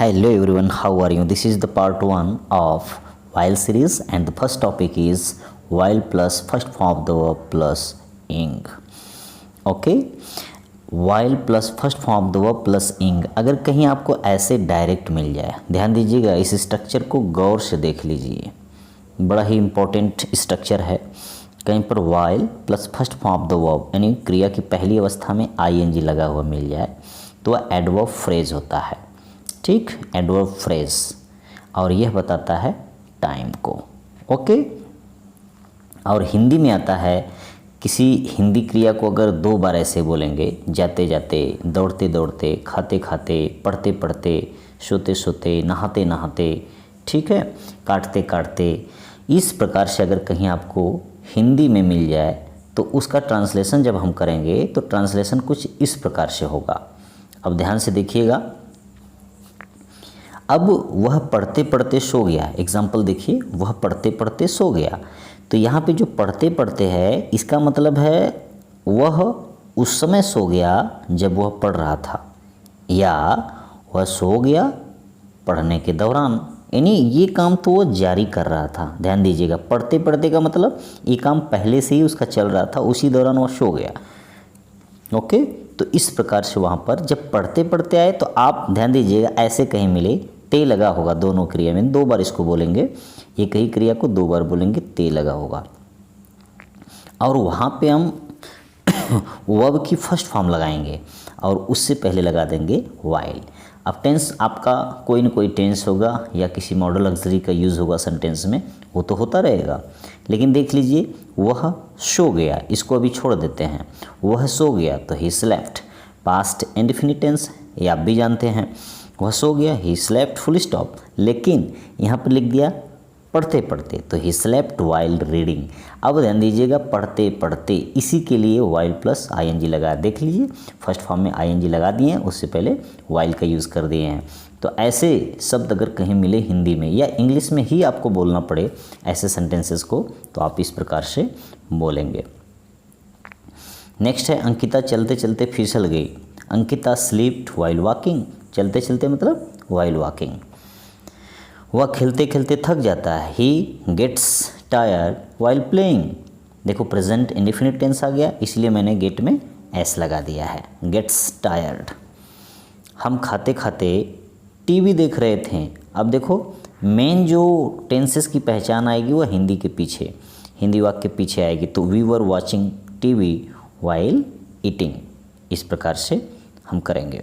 Hello everyone, how are you? This is the part 1 of while series and the first topic is while plus first form of the verb plus ing. Okay, while plus first form of the verb plus इंग अगर कहीं आपको ऐसे direct मिल जाए, ध्यान दीजिएगा, इस structure को गौर से देख लीजिए, बड़ा ही इम्पोर्टेंट स्ट्रक्चर है। कहीं पर while plus first form of the verb यानी क्रिया की पहली अवस्था में ing लगा हुआ मिल जाए तो वह एडवर्ब फ्रेज होता है। ठीक, एडवर्ब फ्रेज, और यह बताता है टाइम को। ओके, और हिंदी में आता है, किसी हिंदी क्रिया को अगर दो बार ऐसे बोलेंगे, जाते जाते, दौड़ते दौड़ते, खाते खाते, पढ़ते पढ़ते, सोते सोते, नहाते नहाते, ठीक है, काटते काटते, इस प्रकार से अगर कहीं आपको हिंदी में मिल जाए तो उसका ट्रांसलेशन जब हम करेंगे तो ट्रांसलेशन कुछ इस प्रकार से होगा। अब ध्यान से देखिएगा, अब वह पढ़ते पढ़ते सो गया, एग्जाम्पल देखिए, वह पढ़ते पढ़ते सो गया, तो यहाँ पे जो पढ़ते पढ़ते है इसका मतलब है वह उस समय सो गया जब वह पढ़ रहा था, या वह सो गया पढ़ने के दौरान, यानी ये काम तो वो जारी कर रहा था। ध्यान दीजिएगा, पढ़ते पढ़ते का मतलब ये काम पहले से ही उसका चल रहा था, उसी दौरान वह सो गया। ओके, तो इस प्रकार से वहाँ पर जब पढ़ते पढ़ते आए तो आप ध्यान दीजिएगा, ऐसे कहीं मिले ते लगा होगा, दोनों क्रिया में दो बार इसको बोलेंगे, एक ही क्रिया को दो बार बोलेंगे, ते लगा होगा, और वहाँ पे हम वर्ब की फर्स्ट फॉर्म लगाएंगे और उससे पहले लगा देंगे वाइल। अब टेंस आपका कोई न कोई टेंस होगा या किसी मॉडल ऑक्सिलरी का यूज़ होगा सेंटेंस में, वो तो होता रहेगा, लेकिन देख लीजिए, वह सो गया, इसको अभी छोड़ देते हैं, वह सो गया तो he slept, past indefinite tense ये आप भी जानते हैं, वह सो गया, ही स्लेप्ट, फुल स्टॉप, लेकिन यहाँ पर लिख दिया पढ़ते पढ़ते तो ही स्लेप्ट वाइल रीडिंग। अब ध्यान दीजिएगा, पढ़ते पढ़ते, इसी के लिए वाइल प्लस ing लगा, देख लीजिए फर्स्ट फॉर्म में ing लगा दिए हैं, उससे पहले वाइल का यूज़ कर दिए हैं। तो ऐसे शब्द अगर कहीं मिले हिंदी में या इंग्लिश में ही आपको बोलना पड़े ऐसे सेंटेंसेस को, तो आप इस प्रकार से बोलेंगे। नेक्स्ट है, अंकिता चलते चलते फिसल गई। अंकिता स्लीप्ड वाइल वॉकिंग, चलते चलते मतलब वाइल वॉकिंग। वह खेलते खेलते थक जाता है, he gets tired while playing. देखो प्रेजेंट इंडेफिनिट टेंस आ गया, इसलिए मैंने गेट में एस लगा दिया है, गेट्स टायर्ड। हम खाते खाते टीवी देख रहे थे। अब देखो, मेन जो टेंसेस की पहचान आएगी वह हिंदी के पीछे, हिंदी वाक्य के पीछे आएगी, तो we were watching TV while eating, इस प्रकार से हम करेंगे।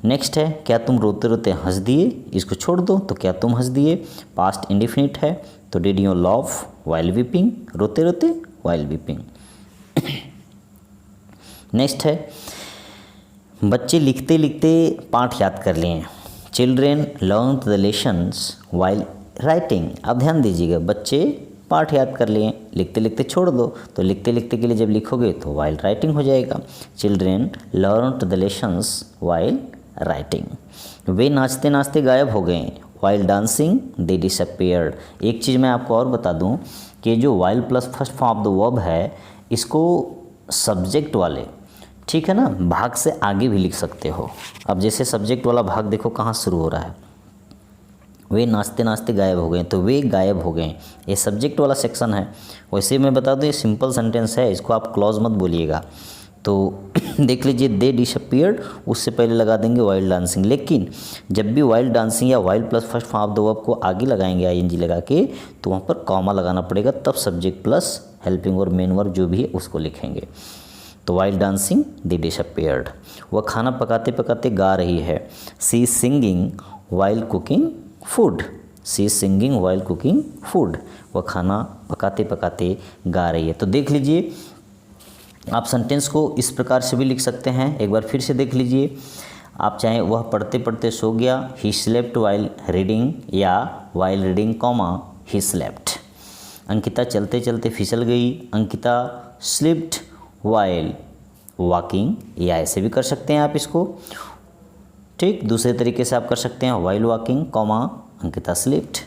नेक्स्ट है, क्या तुम रोते रोते हंस दिए, इसको छोड़ दो, तो क्या तुम हंस दिए, पास्ट इंडेफिनिट है, तो did you laugh while weeping, रोते रोते वाइल वीपिंग। नेक्स्ट है, बच्चे लिखते लिखते पाठ याद कर लिए, children learn the lessons while writing. अब ध्यान दीजिएगा, बच्चे पाठ याद कर लिए, लिखते लिखते छोड़ दो, तो लिखते लिखते के लिए जब लिखोगे तो वाइल राइटिंग हो जाएगा, children learn the lessons while writing. वे नाचते नाचते गायब हो गए, वाइल डांसिंग दे डिसअपीयर्ड। एक चीज़ मैं आपको और बता दूं कि जो while plus first form of the verb है, इसको सब्जेक्ट वाले, ठीक है ना, भाग से आगे भी लिख सकते हो। अब जैसे सब्जेक्ट वाला भाग देखो कहाँ शुरू हो रहा है, वे नाचते नाचते गायब हो गए, तो वे गायब हो गए, ये सब्जेक्ट वाला सेक्शन है। वैसे मैं बता दूं, ये सिंपल सेंटेंस है, इसको आप क्लॉज मत बोलिएगा। तो देख लीजिए, दे डिसअपीयर्ड, उससे पहले लगा देंगे वाइल डांसिंग, लेकिन जब भी वाइल डांसिंग या while plus first form of the verb को आगे लगाएंगे ing लगा के, तो वहाँ पर कॉमा लगाना पड़ेगा, तब सब्जेक्ट प्लस हेल्पिंग और मेन वर्ब जो भी है उसको लिखेंगे। तो वाइल डांसिंग दे डिसअपीयर्ड। वह खाना पकाते पकाते गा रही है, she is singing while cooking food, she is singing while cooking food. वह खाना पकाते पकाते गा रही है। तो देख लीजिए, आप सेंटेंस को इस प्रकार से भी लिख सकते हैं, एक बार फिर से देख लीजिए। आप चाहें वह पढ़ते पढ़ते सो गया, ही स्लेप्ट वाइल रीडिंग, या while reading comma he slept. Ankita चलते चलते फिसल गई, अंकिता स्लिप्ड वाइल वॉकिंग, या ऐसे भी कर सकते हैं आप इसको। ठीक, दूसरे तरीके से आप कर सकते हैं, while walking comma Ankita slipped.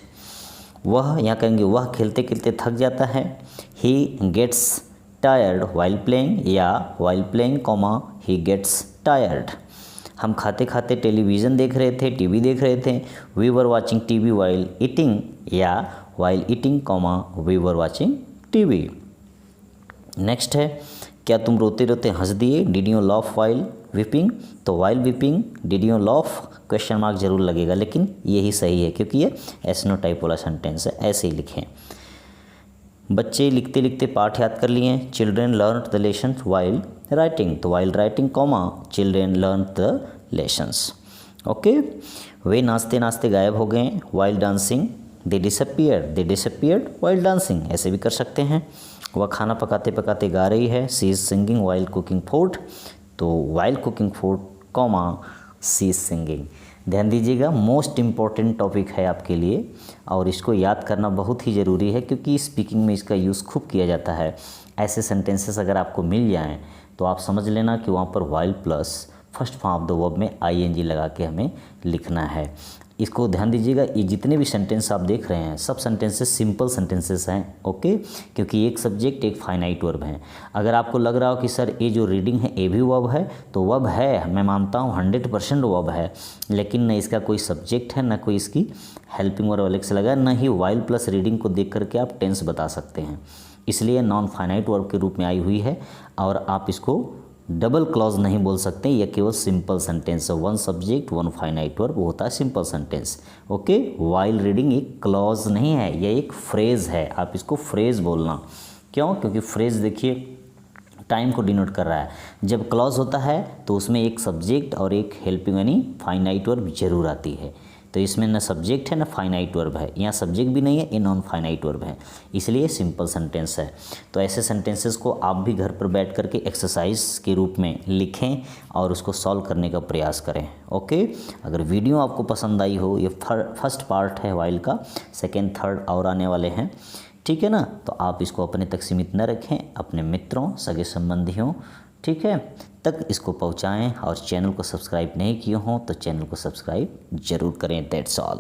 वह, यहाँ कहेंगे वह खेलते खेलते थक जाता है, he gets tired while playing, या while playing comma he gets tired. हम खाते खाते टेलीविज़न देख रहे थे, टीवी देख रहे थे। We were watching TV while eating, या while eating comma we were watching TV. Next है, क्या तुम रोते रोते हंस दिए? Did you laugh while weeping? तो while weeping did you laugh question mark जरूर लगेगा, लेकिन यही सही है क्योंकि ये एसनो टाइप वाला सेंटेंस है, ऐसे ही लिखें। बच्चे लिखते लिखते पाठ याद कर लिए। Children learn the lesson while writing, तो while writing comma children learn the lessons. Okay. वे नाचते नाचते गायब हो गए। While dancing they disappeared while dancing, ऐसे भी कर सकते हैं। वह खाना पकाते पकाते गा रही है। She is singing while cooking food, तो while cooking food comma she is singing. ध्यान दीजिएगा, मोस्ट इम्पॉर्टेंट टॉपिक है आपके लिए और इसको याद करना बहुत ही ज़रूरी है क्योंकि स्पीकिंग में इसका यूज़ खूब किया जाता है। ऐसे सेंटेंसेस अगर आपको मिल जाएं तो आप समझ लेना कि वहाँ पर while plus first form of the verb में आईएनजी लगा के हमें लिखना है। इसको ध्यान दीजिएगा, ये जितने भी सेंटेंस आप देख रहे हैं सब सेंटेंसेस सिंपल सेंटेंसेस हैं, ओके, क्योंकि एक सब्जेक्ट एक फाइनाइट वर्ब है। अगर आपको लग रहा हो कि सर ये जो रीडिंग है ये भी वर्ब है, तो वर्ब है, मैं मानता हूँ 100% वर्ब है, लेकिन न इसका कोई सब्जेक्ट है, न कोई इसकी हेल्पिंग वर्ब अलग से लगा, न ही वाइल प्लस रीडिंग को देख करके आप टेंस बता सकते हैं। इसलिए नॉन फाइनाइट वर्ब के रूप में आई हुई है और आप इसको डबल क्लॉज नहीं बोल सकते, यह केवल सिंपल सेंटेंस है। One subject one finite verb, वो होता है simple sentence, okay. While reading एक क्लॉज नहीं है, यह एक फ्रेज है, आप इसको फ्रेज बोलना। क्यों? क्योंकि फ्रेज देखिए टाइम को डिनोट कर रहा है। जब क्लॉज होता है तो उसमें एक सब्जेक्ट और एक हेल्पिंग यानी फाइनाइट वर्ब जरूर आती है, तो इसमें न सब्जेक्ट है न फाइनाइट वर्ब है, यहाँ सब्जेक्ट भी नहीं है, ये नॉन फाइनाइट वर्ब है, इसलिए सिंपल सेंटेंस है। तो ऐसे सेंटेंसेस को आप भी घर पर बैठ करके एक्सरसाइज के रूप में लिखें और उसको सॉल्व करने का प्रयास करें, ओके। अगर वीडियो आपको पसंद आई हो, ये फर्स्ट पार्ट है वाइल का, सेकेंड थर्ड और आने वाले हैं, ठीक है ना, तो आप इसको अपने तक सीमित न रखें, अपने मित्रों सगे संबंधियों, ठीक है, तक इसको पहुंचाएं और चैनल को सब्सक्राइब नहीं किए हों तो चैनल को सब्सक्राइब जरूर करें। That's all.